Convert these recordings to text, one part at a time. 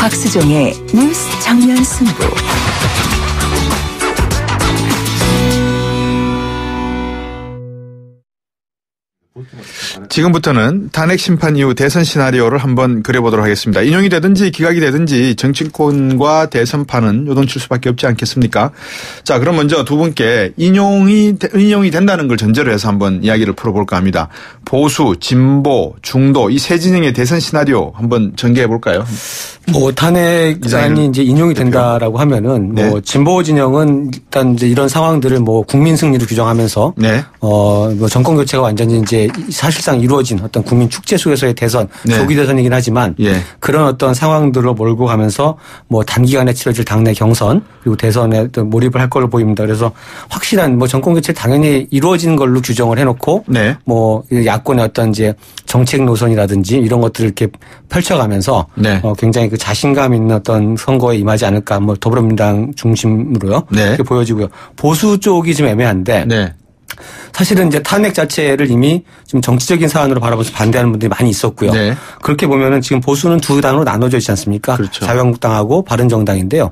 박수종의 뉴스 정면 승부. 지금부터는 탄핵 심판 이후 대선 시나리오를 한번 그려보도록 하겠습니다. 인용이 되든지 기각이 되든지 정치권과 대선판은 요동칠 수밖에 없지 않겠습니까? 자, 그럼 먼저 두 분께 인용이 된다는 걸 전제로 해서 한번 이야기를 풀어볼까 합니다. 보수, 진보, 중도 이 세 진영의 대선 시나리오 한번 전개해 볼까요? 탄핵안이 이제 인용이 된다라고 하면은 네. 진보 진영은 일단 이제 이런 상황들을 국민 승리로 규정하면서 네. 정권 교체가 완전히 이제 사실상 이루어진 어떤 국민 축제 속에서의 대선, 네. 조기 대선이긴 하지만 예. 그런 어떤 상황들로 몰고 가면서 단기간에 치러질 당내 경선 그리고 대선에 또 몰입을 할 걸로 보입니다. 그래서 확실한 정권 교체 당연히 이루어지는 걸로 규정을 해놓고 네. 야권의 어떤 이제 정책 노선이라든지 이런 것들을 이렇게 펼쳐가면서 네. 굉장히 그 자신감 있는 어떤 선거에 임하지 않을까 더불어민주당 중심으로요. 네. 이렇게 보여지고요. 보수 쪽이 좀 애매한데. 네. 사실은 이제 탄핵 자체를 이미 좀 정치적인 사안으로 바라보면서 반대하는 분들이 많이 있었고요. 네. 그렇게 보면은 지금 보수는 두 당으로 나눠져 있지 않습니까? 그렇죠. 자유한국당하고 바른정당인데요.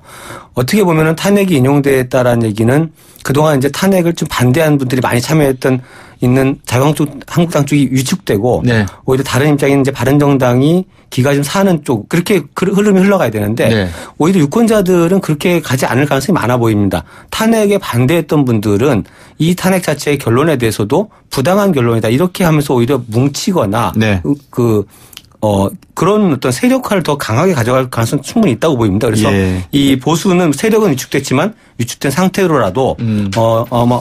어떻게 보면은 탄핵이 인용됐다라는 얘기는 그동안 이제 탄핵을 좀 반대하는 분들이 많이 참여했던 있는 자유한국당 쪽이 위축되고 네. 오히려 다른 입장인 이제 바른정당이 기가 좀 사는 쪽 그렇게 흐름이 흘러가야 되는데 네. 오히려 유권자들은 그렇게 가지 않을 가능성이 많아 보입니다. 탄핵에 반대했던 분들은 이 탄핵 자체의 결론에 대해서도 부당한 결론이다 이렇게 하면서 오히려 뭉치거나 네. 그런 어떤 세력화를 더 강하게 가져갈 가능성이 충분히 있다고 보입니다. 그래서 예. 이 보수는 세력은 위축됐지만 위축된 상태로라도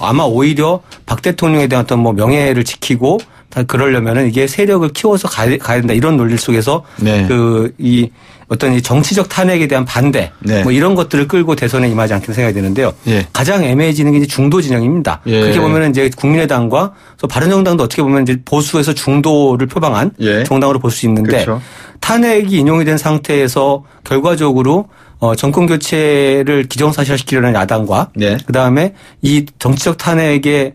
아마 오히려 박 대통령에 대한 어떤 명예를 지키고 그러려면은 이게 세력을 키워서 가야 된다 이런 논리 속에서 네. 이 어떤 이 정치적 탄핵에 대한 반대 네. 이런 것들을 끌고 대선에 임하지 않겠다 생각이 되는데요. 예. 가장 애매해지는 게 이제 중도 진영입니다. 예. 그렇게 보면은 이제 국민의당과 바른정당도 어떻게 보면 이제 보수에서 중도를 표방한 예. 정당으로 볼 수 있는데 그렇죠. 탄핵이 인용이 된 상태에서 결과적으로 정권 교체를 기정사실화시키려는 야당과 네. 그다음에 이 정치적 탄핵에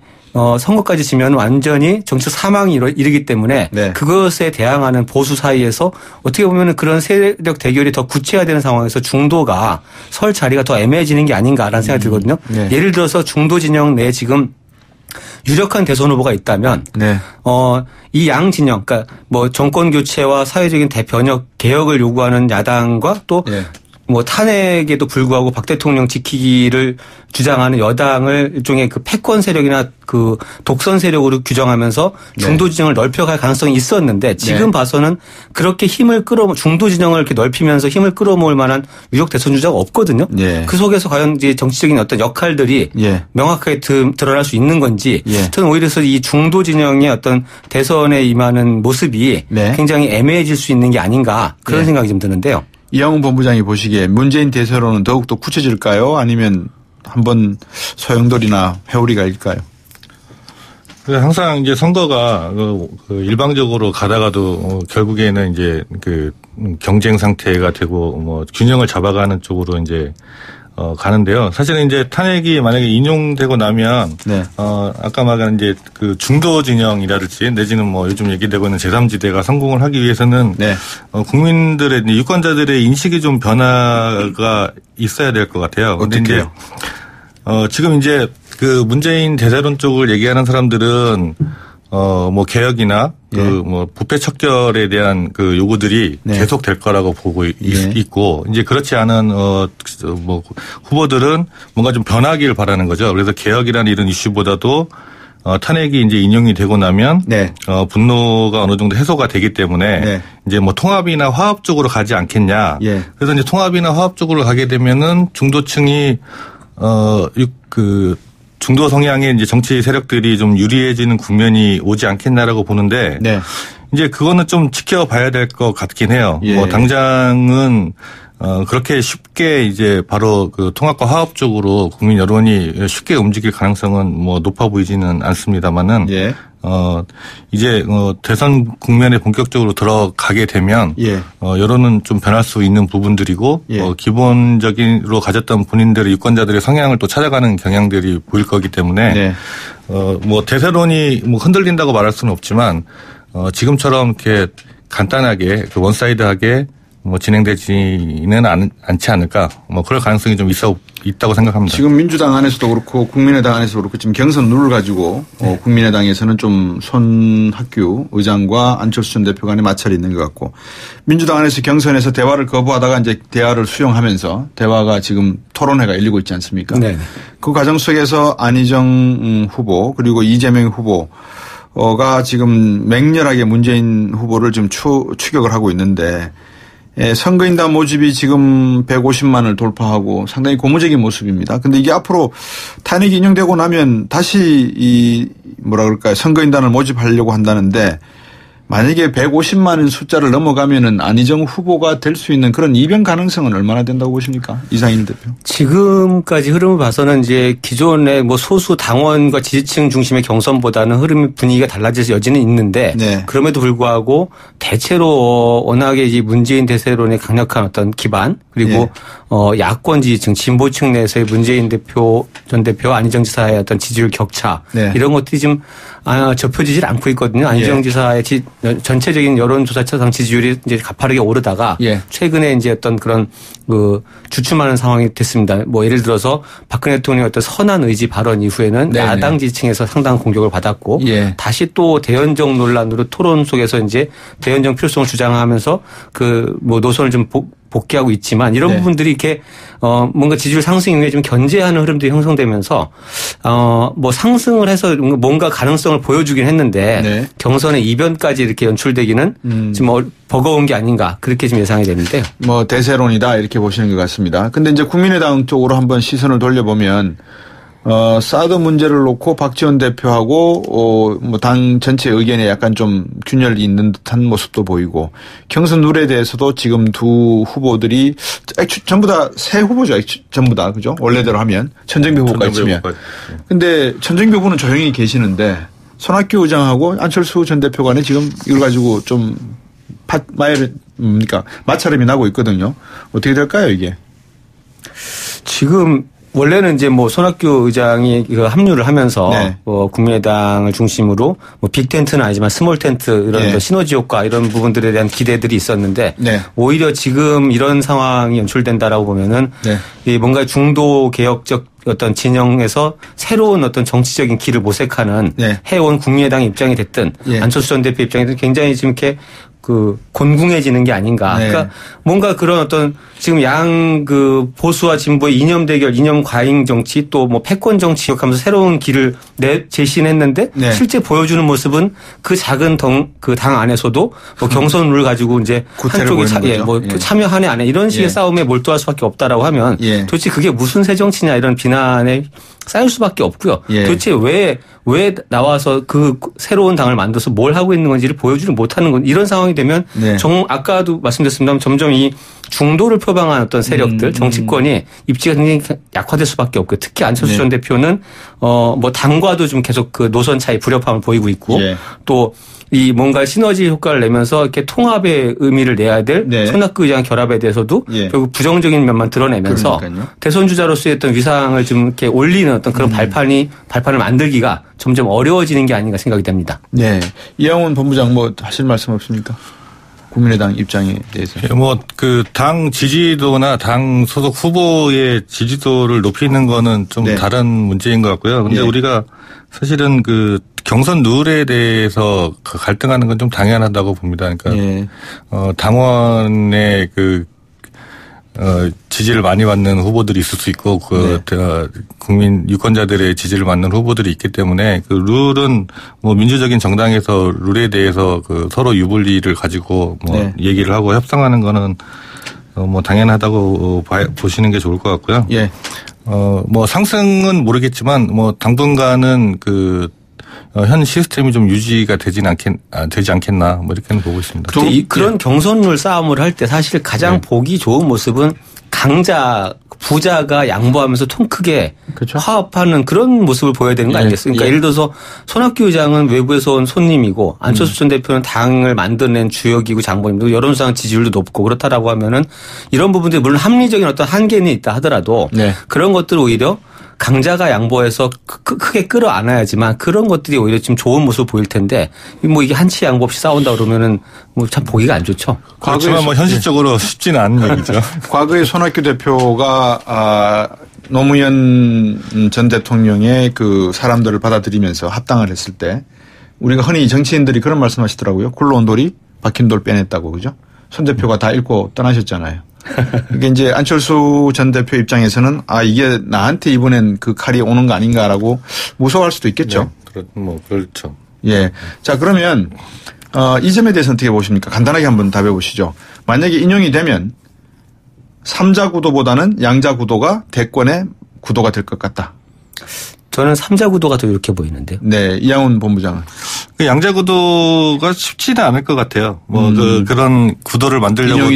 선거까지 지면 완전히 정치적 사망이 이르기 때문에 네. 그것에 대항하는 보수 사이에서 어떻게 보면 그런 세력 대결이 더 구체화되는 상황에서 중도가 설 자리가 더 애매해지는 게 아닌가라는 생각이 들거든요. 네. 예를 들어서 중도 진영 내에 지금 유력한 대선 후보가 있다면 네. 이 양 진영 그러니까 정권 교체와 사회적인 대변혁 개혁을 요구하는 야당과 또 네. 탄핵에도 불구하고 박 대통령 지키기를 주장하는 여당을 일종의 그 패권 세력이나 그 독선 세력으로 규정하면서 중도 진영을 넓혀갈 가능성이 있었는데 지금 네. 봐서는 그렇게 중도 진영을 이렇게 넓히면서 힘을 끌어모을 만한 유력 대선 주자가 없거든요. 네. 그 속에서 과연 이제 정치적인 어떤 역할들이 예. 명확하게 드러날 수 있는 건지 예. 저는 오히려 이 중도 진영의 어떤 대선에 임하는 모습이 네. 굉장히 애매해질 수 있는 게 아닌가 그런 네. 생각이 좀 드는데요. 이양훈 본부장이 보시기에 문재인 대세론은 더욱더 굳혀질까요? 아니면 한번 소용돌이나 회오리 갈까요? 항상 이제 선거가 일방적으로 가다가도 결국에는 이제 경쟁 상태가 되고 균형을 잡아가는 쪽으로 이제 가는데요. 사실은 이제 탄핵이 만약에 인용되고 나면 네. 아까 말한 이제 그 중도 진영이라든지 내지는 요즘 얘기되고 있는 제3지대가 성공을 하기 위해서는 네. 국민들의 유권자들의 인식이 좀 변화가 있어야 될 것 같아요. 근데 이제 지금 이제 그 문재인 대세론 쪽을 얘기하는 사람들은 개혁이나 부패 척결에 대한 그 요구들이 네. 계속 될 거라고 보고 있고 이제 그렇지 않은 후보들은 뭔가 좀 변하기를 바라는 거죠. 그래서 개혁이라는 이런 이슈보다도 탄핵이 이제 인용이 되고 나면 네. 분노가 어느 정도 해소가 되기 때문에 네. 이제 통합이나 화합 쪽으로 가지 않겠냐. 예. 그래서 이제 통합이나 화합 쪽으로 가게 되면은 중도층이 중도 성향의 이제 정치 세력들이 좀 유리해지는 국면이 오지 않겠나라고 보는데 네. 이제 그거는 좀 지켜봐야 될 것 같긴 해요. 예. 당장은 그렇게 쉽게 이제 바로 그 통합과 화합 쪽으로 국민 여론이 쉽게 움직일 가능성은 높아 보이지는 않습니다만은 예. 이제 대선 국면에 본격적으로 들어가게 되면 예. 여론은 좀 변할 수 있는 부분들이고 예. 기본적으로 가졌던 본인들의 유권자들의 성향을 또 찾아가는 경향들이 보일 거기 때문에 네. 대세론이 흔들린다고 말할 수는 없지만 지금처럼 이렇게 간단하게 원사이드하게 뭐 진행되지는 않지 않을까. 뭐 그럴 가능성이 좀 있다고 생각합니다. 지금 민주당 안에서도 그렇고 국민의당 안에서도 그렇고 지금 경선 룰을 가지고 국민의당에서는 좀 손학규 의장과 안철수 전 대표 간에 마찰이 있는 것 같고 민주당 안에서 경선에서 대화를 거부하다가 이제 대화를 수용하면서 대화가 지금 토론회가 열리고 있지 않습니까? 네. 그 과정 속에서 안희정 후보 그리고 이재명 후보가 지금 맹렬하게 문재인 후보를 지금 추격을 하고 있는데 선거인단 모집이 지금 150만을 돌파하고 상당히 고무적인 모습입니다. 근데 이게 앞으로 탄핵이 인용되고 나면 다시 이 뭐라 그럴까요? 선거인단을 모집하려고 한다는데 만약에 150만인 숫자를 넘어가면은 안희정 후보가 될 수 있는 그런 이변 가능성은 얼마나 된다고 보십니까? 이상일 대표. 지금까지 흐름을 봐서는 이제 기존의 뭐 소수 당원과 지지층 중심의 경선보다는 흐름 분위기가 달라질 여지는 있는데 네. 그럼에도 불구하고 대체로 워낙에 이 문재인 대세론의 강력한 어떤 기반 그리고 네. 야권 지지층 진보층 내에서의 문재인 대표 전 대표 안희정 지사의 어떤 지지율 격차 네. 이런 것들이 지금 접혀지질 않고 있거든요. 안희정 네. 지사의 전체적인 여론조사처상 지지율이 이제 가파르게 오르다가 예. 최근에 이제 어떤 그런 그 주춤하는 상황이 됐습니다. 뭐 예를 들어서 박근혜 대통령의 어떤 선한 의지 발언 이후에는 네네. 야당 지지층에서 상당한 공격을 받았고 예. 다시 또 대연정 논란으로 토론 속에서 이제 대연정 필요성을 주장하면서 그 뭐 노선을 좀 복귀하고 있지만 이런 네. 부분들이 이렇게 뭔가 지지율 상승 이후에 좀 견제하는 흐름들이 형성되면서 뭐 상승을 해서 뭔가 가능성을 보여주긴 했는데 네. 경선의 이변까지 이렇게 연출되기는 지금 버거운 게 아닌가 그렇게 좀 예상이 되는데요. 뭐 대세론이다 이렇게 보시는 것 같습니다. 근데 이제 국민의당 쪽으로 한번 시선을 돌려보면 사드 문제를 놓고 박지원 대표하고 뭐 당 전체 의견에 약간 좀 균열이 있는 듯한 모습도 보이고 경선 룰에 대해서도 지금 두 후보들이 전부 다 새 후보죠. 전부 다 그죠? 원래대로 하면 천정배 후보까지 치면. 근데 천정배 후보는 조용히 계시는데 손학규 의장하고 안철수 전 대표 간에 지금 이걸 가지고 좀 마찰음이 나고 있거든요. 어떻게 될까요 이게? 지금 원래는 이제 뭐 손학규 의장이 합류를 하면서 네. 국민의당을 중심으로 뭐 빅 텐트는 아니지만 스몰 텐트 이런 네. 시너지 효과 이런 부분들에 대한 기대들이 있었는데 네. 오히려 지금 이런 상황이 연출된다라고 보면은 네. 뭔가 중도 개혁적 어떤 진영에서 새로운 어떤 정치적인 길을 모색하는 네. 해온 국민의당의 입장이 됐든 네. 안철수 전 대표 입장이 됐든 굉장히 지금 이렇게 곤궁해지는 게 아닌가. 네. 그러니까 뭔가 그런 어떤 지금 보수와 진보의 이념 대결, 이념 과잉 정치 또 뭐 패권 정치 기억하면서 새로운 길을 제시했는데 네. 실제 보여주는 모습은 그 작은 당 안에서도 뭐 경선을 가지고 이제 한쪽이 참여하네 안 해 이런 식의 싸움에 몰두할 수밖에 없다라고 하면 도대체 그게 무슨 새 정치냐 이런 비난에 쌓일 수밖에 없고요. 도대체 왜 나와서 그 새로운 당을 만들어서 뭘 하고 있는 건지를 보여주지 못하는 건 이런 상황이 되면 아까도 말씀드렸습니다만 점점 이 중도를 표방한 어떤 세력들 정치권이 입지가 굉장히 약화될 수밖에 없고 특히 안철수 전 대표는 뭐 당과도 좀 계속 그 노선 차이 불협화음을 보이고 있고 또 이 뭔가 시너지 효과를 내면서 이렇게 통합의 의미를 내야 될 손학규 의장 결합에 대해서도 결국 부정적인 면만 드러내면서 그러니까요. 대선 주자로서의 어떤 위상을 좀 이렇게 올리는 어떤 그런 발판을 만들기가 점점 어려워지는 게 아닌가 생각이 됩니다. 네, 이양훈 본부장 뭐 하실 말씀 없습니까? 국민의당 입장에 대해서. 뭐 그 당 지지도나 당 소속 후보의 지지도를 높이는 거는 좀 다른 문제인 것 같고요. 근데 우리가 사실은 그 경선 룰에 대해서 갈등하는 건 좀 당연하다고 봅니다. 그러니까 당원의 지지를 많이 받는 후보들이 있을 수 있고 국민 유권자들의 지지를 받는 후보들이 있기 때문에 그 룰은 뭐 민주적인 정당에서 룰에 대해서 서로 유불리를 가지고 얘기를 하고 협상하는 거는 뭐 당연하다고 보시는 게 좋을 것 같고요. 뭐 상승은 모르겠지만 뭐 당분간은 현 시스템이 좀 유지가 되지 않겠나 뭐 이렇게는 보고 있습니다. 그런 경선룰 싸움을 할 때 사실 가장 보기 좋은 모습은 부자가 양보하면서 통 크게 그렇죠? 화합하는 그런 모습을 보여야 되는 거 아니겠어요? 그러니까 예를 들어서 손학규 의장은 외부에서 온 손님이고 안철수 전 대표는 당을 만들어낸 주역이고 장본인이고 여론상 지지율도 높고 그렇다라고 하면은 이런 부분들이 물론 합리적인 어떤 한계는 있다 하더라도 그런 것들을 오히려 강자가 양보해서 크게 끌어안아야지만 그런 것들이 오히려 지금 좋은 모습을 보일 텐데 뭐 이게 한치 양보 없이 싸운다 그러면은 뭐 참 보기가 안 좋죠. 그렇지만 뭐 현실적으로 쉽지는 않은 얘기죠. 과거에 손학규 대표가 노무현 전 대통령의 그 사람들을 받아들이면서 합당을 했을 때 우리가 흔히 정치인들이 그런 말씀하시더라고요. 굴러온 돌이 박힌 돌 빼냈다고 그죠? 손 대표가 다 읽고 떠나셨잖아요. 이게 이제 안철수 전 대표 입장에서는 이게 나한테 이번엔 그 칼이 오는 거 아닌가라고 무서워할 수도 있겠죠. 네, 뭐 그렇죠. 예. 자 그러면 이 점에 대해서 어떻게 보십니까? 간단하게 한번 답해 보시죠. 만약에 인용이 되면 3자 구도보다는 양자 구도가 대권의 구도가 될 것 같다. 저는 3자 구도가 더 이렇게 보이는데요. 네, 이양훈 본부장은. 그 양자 구도가 쉽지는 않을 것 같아요. 뭐 그런 구도를 만들려고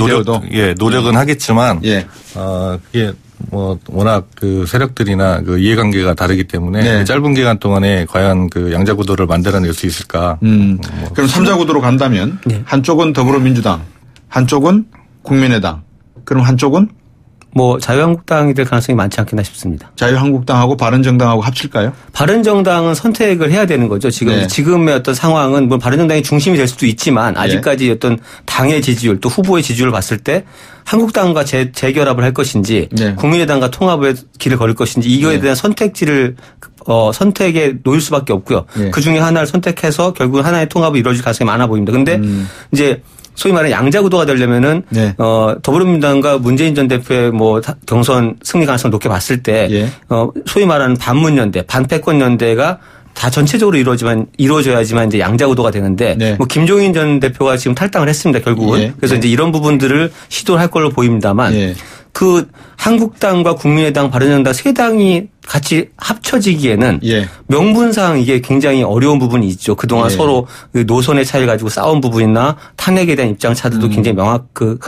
노력은 하겠지만, 그게 뭐 워낙 그 세력들이나 그 이해관계가 다르기 때문에 네. 짧은 기간 동안에 과연 그 양자 구도를 만들어낼 수 있을까? 그럼 3자 구도로 간다면 네. 한쪽은 더불어민주당, 한쪽은 국민의당, 그럼 한쪽은 뭐 자유한국당이 될 가능성이 많지 않겠나 싶습니다. 자유한국당하고 바른정당하고 합칠까요? 바른정당은 선택을 해야 되는 거죠. 지금의 어떤 상황은 뭐 바른정당이 중심이 될 수도 있지만 아직까지 어떤 당의 지지율 또 후보의 지지율을 봤을 때 한국당과 재결합을 할 것인지 국민의당과 통합의 길을 걸을 것인지 이거에 대한 선택지를 선택에 놓일 수밖에 없고요. 그중에 하나를 선택해서 결국 하나의 통합이 이루어질 가능성이 많아 보입니다. 근데 이제 소위 말하는 양자 구도가 되려면은 더불어민주당과 문재인 전 대표의 뭐 경선 승리 가능성을 높게 봤을 때 소위 말하는 반문연대, 반패권연대가 다 전체적으로 이루어져야지만 이제 양자 구도가 되는데 뭐 김종인 전 대표가 지금 탈당을 했습니다 결국은. 그래서 이제 이런 부분들을 시도할 걸로 보입니다만 그 한국당과 국민의당, 바른정당 세 당이 같이 합쳐지기에는 명분상 이게 굉장히 어려운 부분이 있죠. 그동안 서로 노선의 차이를 가지고 싸운 부분이나 탄핵에 대한 입장 차들도 굉장히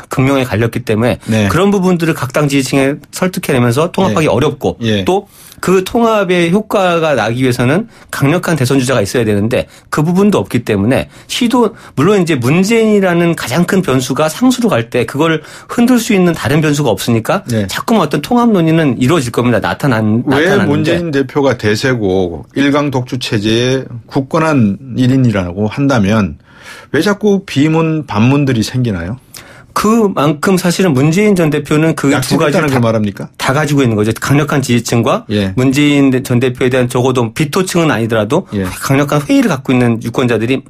극명하게 갈렸기 때문에 그런 부분들을 각 당 지지층에 설득해내면서 통합하기 어렵고 또 그 통합의 효과가 나기 위해서는 강력한 대선 주자가 있어야 되는데 그 부분도 없기 때문에 물론 이제 문재인이라는 가장 큰 변수가 상수로 갈 때 그걸 흔들 수 있는 다른 변수가 없으니까 자꾸만 어떤 통합 논의는 이루어질 겁니다. 나타나는데. 왜 문재인 대표가 대세고 일강 독주 체제의 굳건한 1인이라고 한다면 왜 자꾸 비문 반문들이 생기나요? 그만큼 사실은 문재인 전 대표는 그 두 가지를 다 가지고 있는 거죠. 강력한 지지층과 문재인 전 대표에 대한 적어도 비토층은 아니더라도 강력한 회의를 갖고 있는 유권자들이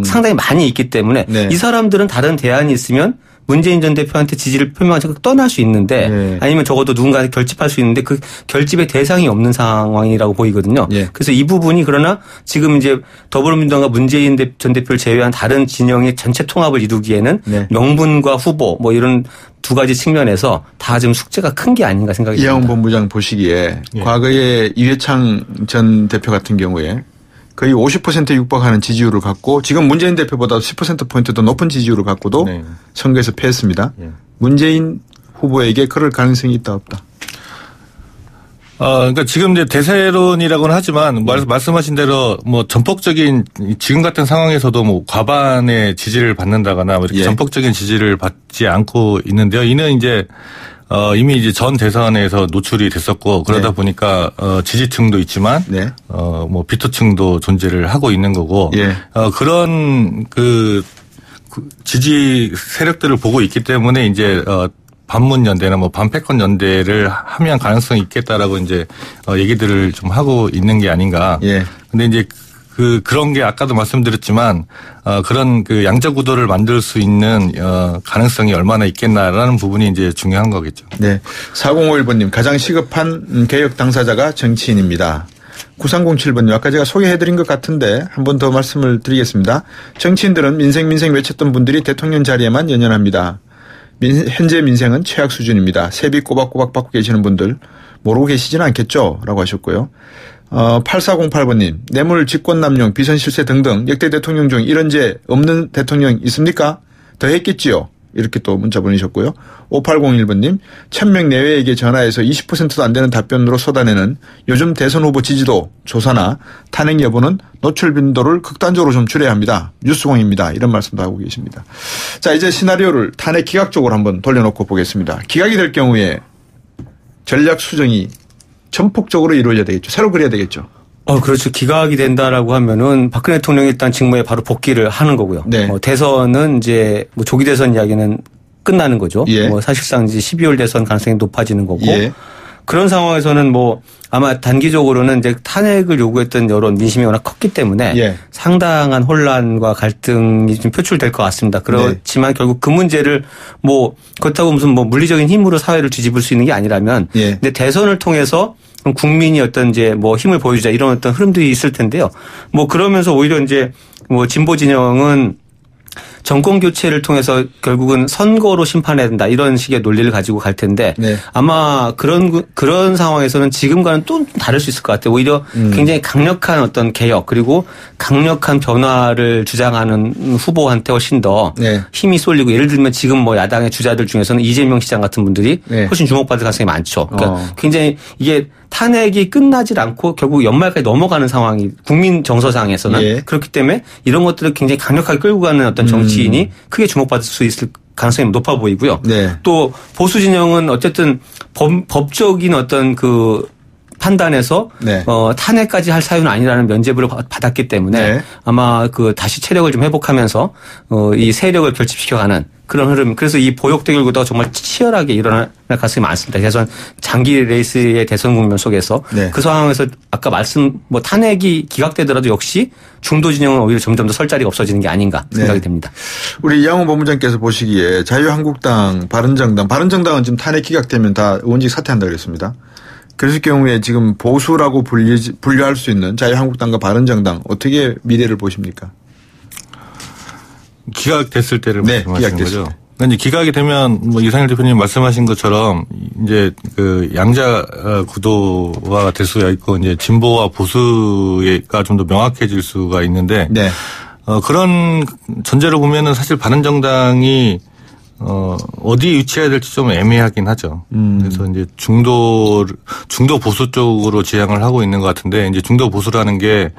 상당히 많이 있기 때문에 이 사람들은 다른 대안이 있으면 문재인 전 대표한테 지지를 표명하고 떠날 수 있는데 아니면 적어도 누군가한테 결집할 수 있는데 그 결집의 대상이 없는 상황이라고 보이거든요. 그래서 이 부분이 그러나 지금 이제 더불어민주당과 문재인 전 대표를 제외한 다른 진영의 전체 통합을 이루기에는 명분과 후보 뭐 이런 두 가지 측면에서 다 지금 숙제가 큰 게 아닌가 생각이 듭니다. 이양훈 본부장 보시기에 과거에 이회창 전 대표 같은 경우에 거의 50%에 육박하는 지지율을 갖고 지금 문재인 대표보다 10%포인트 더 높은 지지율을 갖고도 선거에서 패했습니다. 문재인 후보에게 그럴 가능성이 있다 없다? 그러니까 지금 이제 대세론이라고는 하지만 말씀하신 대로 뭐 전폭적인 지금 같은 상황에서도 뭐 과반의 지지를 받는다거나 뭐 이렇게 전폭적인 지지를 받지 않고 있는데요. 이는 이제 이미 이제 전 대선에서 노출이 됐었고 그러다 보니까 지지층도 있지만 뭐 비토층도 존재를 하고 있는 거고 그런 그 지지 세력들을 보고 있기 때문에 이제 반문 연대나 뭐 반패권 연대를 하면 가능성이 있겠다라고 이제 얘기들을 좀 하고 있는 게 아닌가. 근데 이제 그런 게 아까도 말씀드렸지만 그런 그 양자 구도를 만들 수 있는 가능성이 얼마나 있겠나라는 부분이 이제 중요한 거겠죠. 네. 4051번님 가장 시급한 개혁 당사자가 정치인입니다. 9307번님 아까 제가 소개해드린 것 같은데 한 번 더 말씀을 드리겠습니다. 정치인들은 민생 외쳤던 분들이 대통령 자리에만 연연합니다. 현재 민생은 최악 수준입니다. 세비 꼬박꼬박 받고 계시는 분들 모르고 계시지는 않겠죠? 라고 하셨고요. 8408번님 뇌물 직권남용 비선 실세 등등 역대 대통령 중 이런 죄 없는 대통령 있습니까? 더 했겠지요. 이렇게 또 문자 보내셨고요. 5801번님 1000명 내외에게 전화해서 20%도 안 되는 답변으로 쏟아내는 요즘 대선 후보 지지도 조사나 탄핵 여부는 노출 빈도를 극단적으로 좀 줄여야 합니다. 뉴스공입니다. 이런 말씀도 하고 계십니다. 자 이제 시나리오를 탄핵 기각 쪽으로 한번 돌려놓고 보겠습니다. 기각이 될 경우에 전략 수정이 전폭적으로 이루어져야 되겠죠. 새로 그려야 되겠죠. 그렇죠. 기각이 된다라고 하면은 박근혜 대통령이 일단 직무에 바로 복귀를 하는 거고요. 네. 대선은 이제 뭐 조기 대선 이야기는 끝나는 거죠. 예. 뭐 사실상 이제 12월 대선 가능성이 높아지는 거고. 예. 그런 상황에서는 뭐 아마 단기적으로는 이제 탄핵을 요구했던 여론 민심이 워낙 컸기 때문에 예. 상당한 혼란과 갈등이 좀 표출될 것 같습니다. 그렇지만 네. 결국 그 문제를 뭐 그렇다고 무슨 뭐 물리적인 힘으로 사회를 뒤집을 수 있는 게 아니라면 예. 근데 대선을 통해서 국민이 어떤 이제 뭐 힘을 보여주자 이런 어떤 흐름들이 있을 텐데요. 뭐 그러면서 오히려 이제 뭐 진보 진영은 정권 교체를 통해서 결국은 선거로 심판해야 된다 이런 식의 논리를 가지고 갈 텐데 네. 아마 그런 상황에서는 지금과는 또 다를 수 있을 것 같아요. 오히려 굉장히 강력한 어떤 개혁 그리고 강력한 변화를 주장하는 후보한테 훨씬 더 네. 힘이 쏠리고 예를 들면 지금 뭐 야당의 주자들 중에서는 이재명 시장 같은 분들이 네. 훨씬 주목받을 가능성이 많죠. 그러니까 굉장히 이게 탄핵이 끝나질 않고 결국 연말까지 넘어가는 상황이 국민 정서상에서는 예. 그렇기 때문에 이런 것들을 굉장히 강력하게 끌고 가는 어떤 정치인이 크게 주목받을 수 있을 가능성이 높아 보이고요. 네. 또 보수 진영은 어쨌든 법적인 어떤 그 판단에서 네. 탄핵까지 할 사유는 아니라는 면죄부를 받았기 때문에 네. 아마 그 다시 체력을 좀 회복하면서 이 세력을 결집시켜가는 그런 흐름. 그래서 이 보역 대결 구도가 정말 치열하게 일어날 가능성이 많습니다. 대선 장기 레이스의 대선 국면 속에서 네. 그 상황에서 아까 뭐 탄핵이 기각되더라도 역시 중도 진영은 오히려 점점 더 설 자리가 없어지는 게 아닌가 생각이 네. 됩니다. 우리 이양호 본부장께서 보시기에 자유한국당, 바른정당은 지금 탄핵 기각되면 다 의원직 사퇴한다 그랬습니다. 그랬을 경우에 지금 보수라고 분류할 수 있는 자유한국당과 바른정당 어떻게 미래를 보십니까? 기각됐을 때를 말씀하시는 거죠. 그러니까 기각이 되면 뭐 이상일 대표님 말씀하신 것처럼 이제 그 양자 구도가 될 수가 있고 이제 진보와 보수가 좀 더 명확해질 수가 있는데 네. 그런 전제로 보면은 사실 바른정당이 어디에 위치해야 될지 좀 애매하긴 하죠. 그래서 이제 중도 보수 쪽으로 지향을 하고 있는 것 같은데 이제 중도 보수라는 게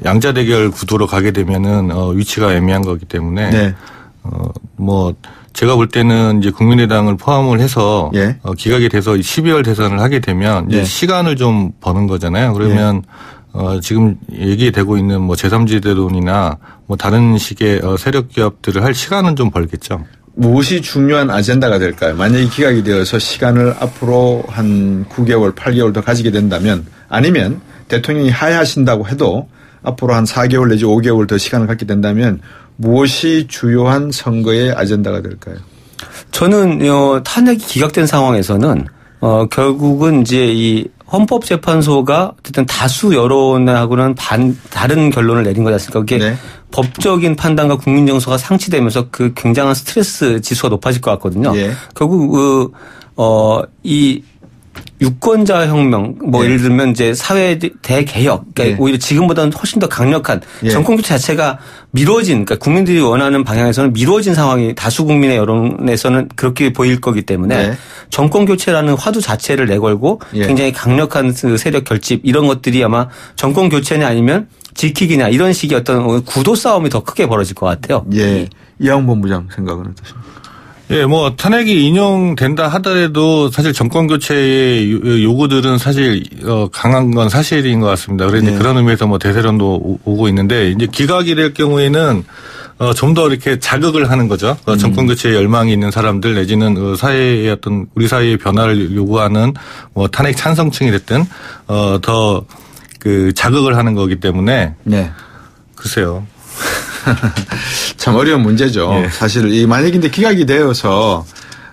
양자 대결 구도로 가게 되면은 위치가 애매한 거기 때문에 네. 뭐 제가 볼 때는 이제 국민의당을 포함을 해서 예. 기각이 돼서 12월 대선을 하게 되면 이제 예. 시간을 좀 버는 거잖아요. 그러면 예. 지금 얘기되고 있는 뭐 제3지대론이나 뭐 다른 식의 세력 기업들을 할 시간은 좀 벌겠죠. 무엇이 중요한 아젠다가 될까요? 만약에 기각이 되어서 시간을 앞으로 한 9개월, 8개월 더 가지게 된다면 아니면 대통령이 하야하신다고 해도 앞으로 한 4개월 내지 5개월 더 시간을 갖게 된다면 무엇이 주요한 선거의 아젠다가 될까요? 저는 탄핵이 기각된 상황에서는 결국은 이제 이 헌법재판소가 어쨌든 다수 여론하고는 다른 결론을 내린 거지 않습니까? 그게 네. 법적인 판단과 국민 정서가 상치되면서 그 굉장한 스트레스 지수가 높아질 것 같거든요. 예. 결국 이 유권자 혁명, 뭐 예. 예를 들면 이제 사회 대개혁, 그러니까 예. 오히려 지금보다는 훨씬 더 강력한 예. 정권 교체 자체가 미뤄진, 그러니까 국민들이 원하는 방향에서는 미뤄진 상황이 다수 국민의 여론에서는 그렇게 보일 거기 때문에 예. 정권 교체라는 화두 자체를 내걸고 예. 굉장히 강력한 그 세력 결집 이런 것들이 아마 정권 교체냐 아니면 지키기냐 이런 식의 어떤 구도 싸움이 더 크게 벌어질 것 같아요. 예. 이양호 본부장 생각은 어떠십니까? 예, 뭐 탄핵이 인용된다 하더라도 사실 정권 교체의 요구들은 사실 강한 건 사실인 것 같습니다. 그래서 네. 그런 의미에서 뭐 대세론도 오고 있는데 이제 기각이 될 경우에는 좀 더 이렇게 자극을 하는 거죠. 정권 교체에 열망이 있는 사람들 내지는 사회의 어떤 우리 사회의 변화를 요구하는 뭐 탄핵 찬성층이 됐든 더 그 자극을 하는 거기 때문에 네. 글쎄요. 참 어려운 문제죠. 예. 사실 이 만약에 기각이 되어서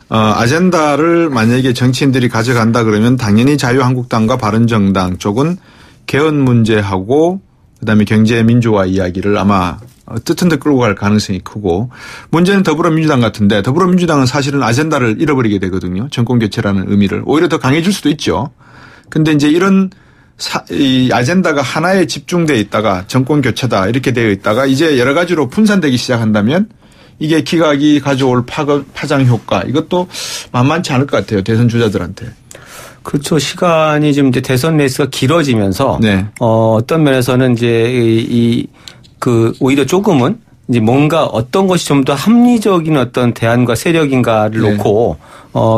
아젠다를 만약에 정치인들이 가져간다 그러면 당연히 자유한국당과 바른정당 쪽은 개헌 문제하고 그다음에 경제 민주화 이야기를 아마 뜻은 데 끌고 갈 가능성이 크고 문제는 더불어민주당 같은데 더불어민주당은 사실은 아젠다를 잃어버리게 되거든요. 정권 교체라는 의미를 오히려 더 강해질 수도 있죠. 그런데 이제 이런 이 아젠다가 하나에 집중되어 있다가 정권 교체다 이렇게 되어 있다가 이제 여러 가지로 분산되기 시작한다면 이게 기각이 가져올 파장 효과 이것도 만만치 않을 것 같아요. 대선 주자들한테. 그렇죠. 시간이 좀 이제 대선 레이스가 길어지면서 네. 어떤 면에서는 이제 오히려 조금은 이제 뭔가 어떤 것이 좀 더 합리적인 어떤 대안과 세력인가를 네. 놓고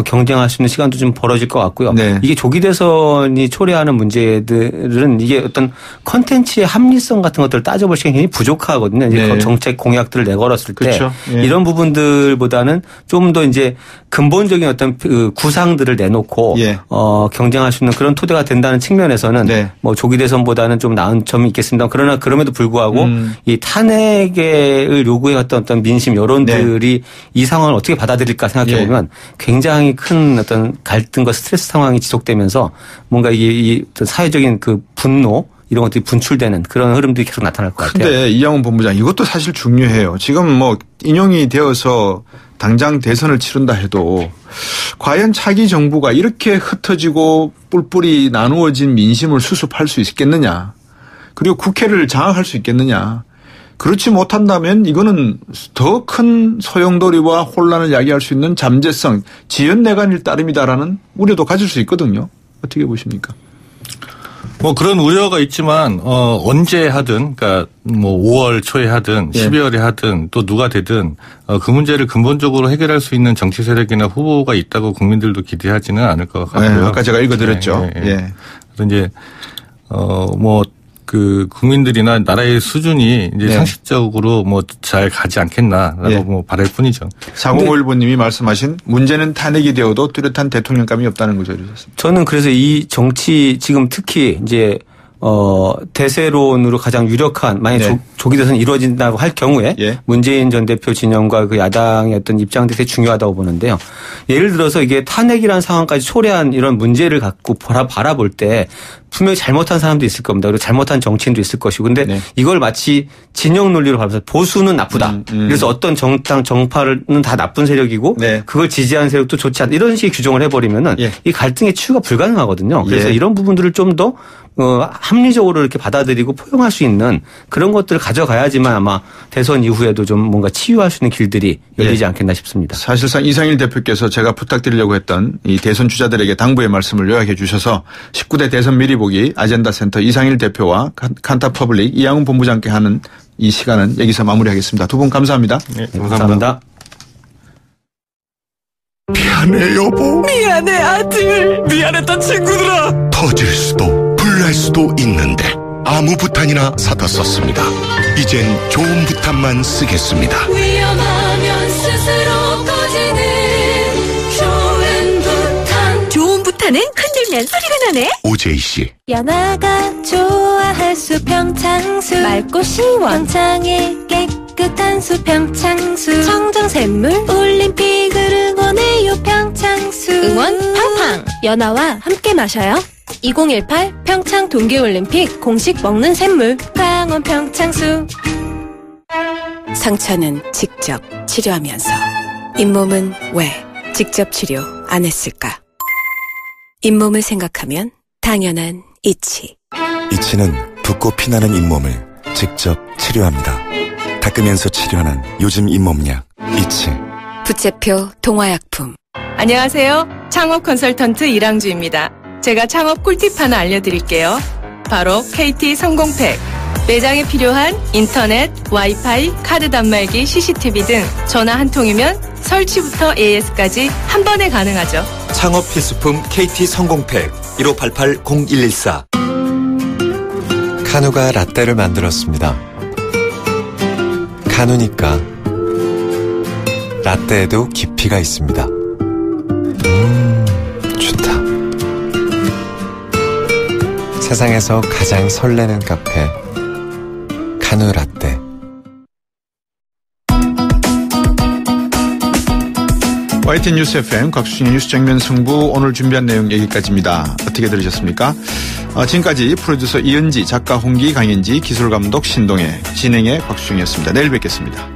경쟁할 수 있는 시간도 좀 벌어질 것 같고요. 네. 이게 조기 대선이 초래하는 문제들은 이게 어떤 컨텐츠의 합리성 같은 것들을 따져볼 시간이 굉장히 부족하거든요. 이제 네. 정책 공약들을 내걸었을 때 그렇죠. 예. 이런 부분들보다는 좀 더 이제 근본적인 어떤 그 구상들을 내놓고 예. 경쟁할 수 있는 그런 토대가 된다는 측면에서는 네. 뭐 조기 대선보다는 좀 나은 점이 있겠습니다. 그러나 그럼에도 불구하고 이 탄핵을 요구해왔던 어떤 민심 여론들이 이 상황을 어떻게 받아들일까 생각해 보면 굉장히 큰 어떤 갈등과 스트레스 상황이 지속되면서 뭔가 이게 이 어떤 사회적인 그 분노 이런 것들이 분출되는 그런 흐름들이 계속 나타날 것 같아요. 근데 이양훈 본부장 이것도 사실 중요해요. 지금 뭐 인용이 되어서 당장 대선을 치른다 해도 과연 차기 정부가 이렇게 흩어지고 뿔뿔이 나누어진 민심을 수습할 수 있겠느냐. 그리고 국회를 장악할 수 있겠느냐. 그렇지 못한다면 이거는 더 큰 소용돌이와 혼란을 야기할 수 있는 잠재성, 지연내관일 따름이다라는 우려도 가질 수 있거든요. 어떻게 보십니까? 뭐 그런 우려가 있지만 언제 하든 그러니까 뭐 5월 초에 하든 12월에 하든 또 누가 되든 그 문제를 근본적으로 해결할 수 있는 정치 세력이나 후보가 있다고 국민들도 기대하지는 않을 것 같고요. 네, 아까 제가 읽어드렸죠. 예. 그래서 이제 뭐 그 국민들이나 나라의 수준이 이제 상식적으로 뭐 잘 가지 않겠나라고 뭐 바랄 뿐이죠. 4051번님이 말씀하신 문제는 탄핵이 되어도 뚜렷한 대통령감이 없다는 거죠. 저는 그래서 이 정치 지금 특히 이제 대세론으로 가장 유력한 만약 조기 대선이 이루어진다고 할 경우에 문재인 전 대표 진영과 그 야당의 어떤 입장들이 되게 중요하다고 보는데요. 예를 들어서 이게 탄핵이라는 상황까지 초래한 이런 문제를 갖고 바라볼 때 분명히 잘못한 사람도 있을 겁니다. 그리고 잘못한 정치인도 있을 것이고. 근데 이걸 마치 진영 논리로 바라보면서 보수는 나쁘다. 그래서 어떤 정당 정파는 다 나쁜 세력이고 그걸 지지하는 세력도 좋지 않다. 이런 식의 규정을 해버리면은 이 갈등의 치유가 불가능하거든요. 그래서 이런 부분들을 좀 더 합리적으로 이렇게 받아들이고 포용할 수 있는 그런 것들을 가져가야지만 아마 대선 이후에도 좀 뭔가 치유할 수 있는 길들이 열리지 않겠나 싶습니다. 사실상 이상일 대표께서 제가 부탁드리려고 했던 이 대선 주자들에게 당부의 말씀을 요약해 주셔서 19대 대선 미리 보기 아젠다 센터 이상일 대표와 칸타퍼블릭 이양훈 본부장께 하는 이 시간은 여기서 마무리하겠습니다. 두 분 감사합니다. 네, 감사합니다. 미안해 여보. 미안해 아들. 미안했던 친구들아. 터질 수도 불날 수도 있는데 아무 부탄이나 사다 썼습니다. 이젠 좋은 부탄만 쓰겠습니다. 위험하면 스스로 꺼지는 좋은 부탄. 좋은 부탄은 흔들면 소리가 나네. OJC. 연아가 좋아할 수 평창수. 맑고 시원 평창의 깨끗한 수 평창수. 청정샘물 올림픽을 응원해요 평창수. 응원 팡팡. 연아와 함께 마셔요. 2018 평창 동계올림픽 공식 먹는 샘물 강원 평창수. 상처는 직접 치료하면서 잇몸은 왜 직접 치료 안 했을까? 잇몸을 생각하면 당연한 이치. 이치는 붓고 피나는 잇몸을 직접 치료합니다. 닦으면서 치료하는 요즘 잇몸약 이치. 부채표 동화약품. 안녕하세요. 창업 컨설턴트 이랑주입니다. 제가 창업 꿀팁 하나 알려드릴게요. 바로 KT 성공팩. 매장에 필요한 인터넷, 와이파이, 카드 단말기, CCTV 등 전화 한 통이면 설치부터 AS까지 한 번에 가능하죠. 창업 필수품 KT 성공팩 1588-0114. 카누가 라떼를 만들었습니다. 카누니까 라떼에도 깊이가 있습니다. 좋다. 세상에서 가장 설레는 카페 카누 라떼. YTN 뉴스 FM 곽수진의 뉴스 정면 승부 오늘 준비한 내용 여기까지입니다. 어떻게 들으셨습니까? 지금까지 프로듀서 이은지, 작가 홍기, 강현지, 기술감독 신동해, 진행의 곽수진이었습니다. 내일 뵙겠습니다.